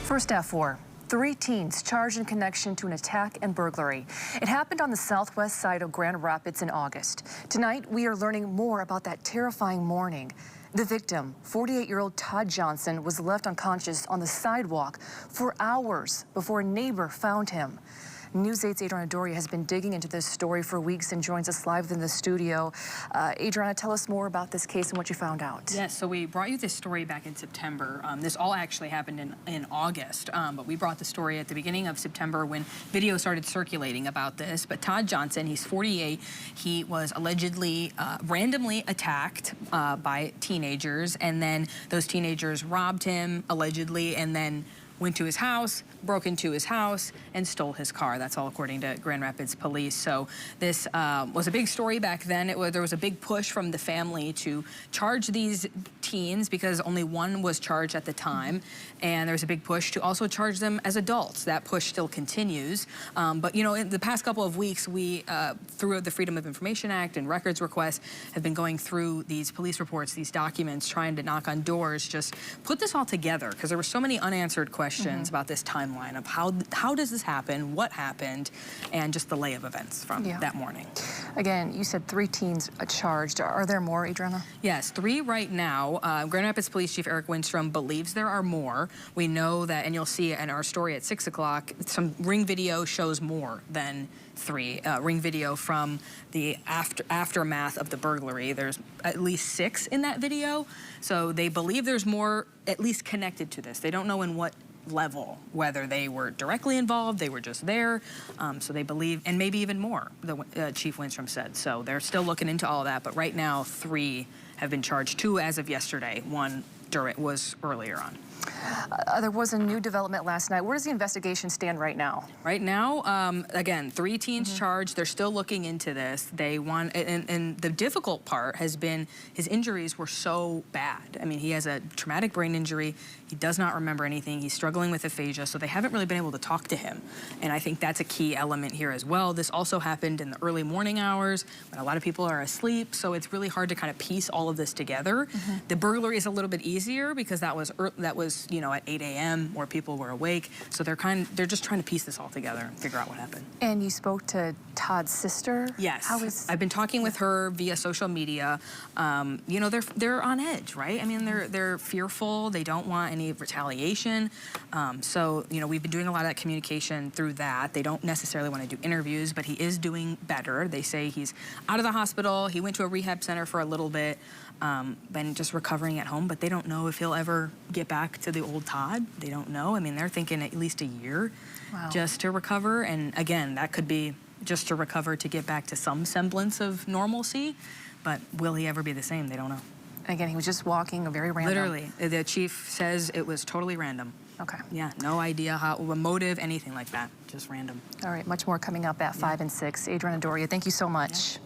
First at 4. 3 teens charged in connection to an attack and burglary. It happened on the southwest side of Grand Rapids in August. Tonight, we are learning more about that terrifying morning. The victim, 48-year-old Todd Johnson, was left unconscious on the sidewalk for hours before a neighbor found him. News 8's Adriana Doria has been digging into this story for weeks and joins us live in the studio. Adriana, tell us more about this case and what you found out. Yes, so we brought you this story back in September. This all actually happened in August, but we brought the story at the beginning of September when video started circulating about this. But Todd Johnson, he's 48. He was allegedly randomly attacked by teenagers, and then those teenagers robbed him, allegedly, and then went to his house, broke into his house, and stole his car. That's all according to Grand Rapids police. So this was a big story back then. There was a big push from the family to charge these teens because only one was charged at the time. And there's a big push to also charge them as adults. That push still continues. But, you know, in the past couple of weeks, we, through the Freedom of Information Act and records requests, have been going through these police reports, these documents, trying to knock on doors, just put this all together because there were so many unanswered questions about this timeline of how does this happen, what happened, and just the lay of events from that morning. Again, you said 3 teens charged. Are there more, Adriana? Yes, 3 right now. Grand Rapids Police Chief Eric Winstrom believes there are more. We know that, and you'll see in our story at 6 o'clock, some ring video shows more than 3. Ring video from the aftermath of the burglary. There's at least 6 in that video. So they believe there's more at least connected to this. They don't know in what level, whether they were directly involved, they were just there. So they believe, and maybe even more, the Chief Winstrom said. So they're still looking into all of that, but right now 3 have been charged, 2 as of yesterday, 1 was earlier on. There was a new development last night. Where does the investigation stand right now? Right now, again, 3 teens charged. They're still looking into this. They want, and the difficult part has been his injuries were so bad. I mean, he has a traumatic brain injury. He does not remember anything. He's struggling with aphasia, so they haven't really been able to talk to him. And I think that's a key element here as well. This also happened in the early morning hours when a lot of people are asleep, so it's really hard to kind of piece all of this together. The burglary is a little bit easier because that was you know, at 8 a.m. where people were awake. So they're just trying to piece this all together and figure out what happened. And you spoke to Todd's sister? Yes. I've been talking with her via social media. You know, they're on edge, right? I mean, they're fearful. They don't want any retaliation. So, you know, we've been doing a lot of that communication through that. They don't necessarily want to do interviews, but he is doing better. They say he's out of the hospital. He went to a rehab center for a little bit, been just recovering at home, but they don't know if he'll ever get back to the old Todd. They don't know. I mean, they're thinking at least a year just to recover. And again, that could be just to recover to get back to some semblance of normalcy. But will he ever be the same? They don't know. Again, he was just walking, very random. Literally. The chief says it was totally random. Okay. Yeah, no idea how, a motive, anything like that. Just random. All right, much more coming up at 5 and 6. Adriana Doria, thank you so much.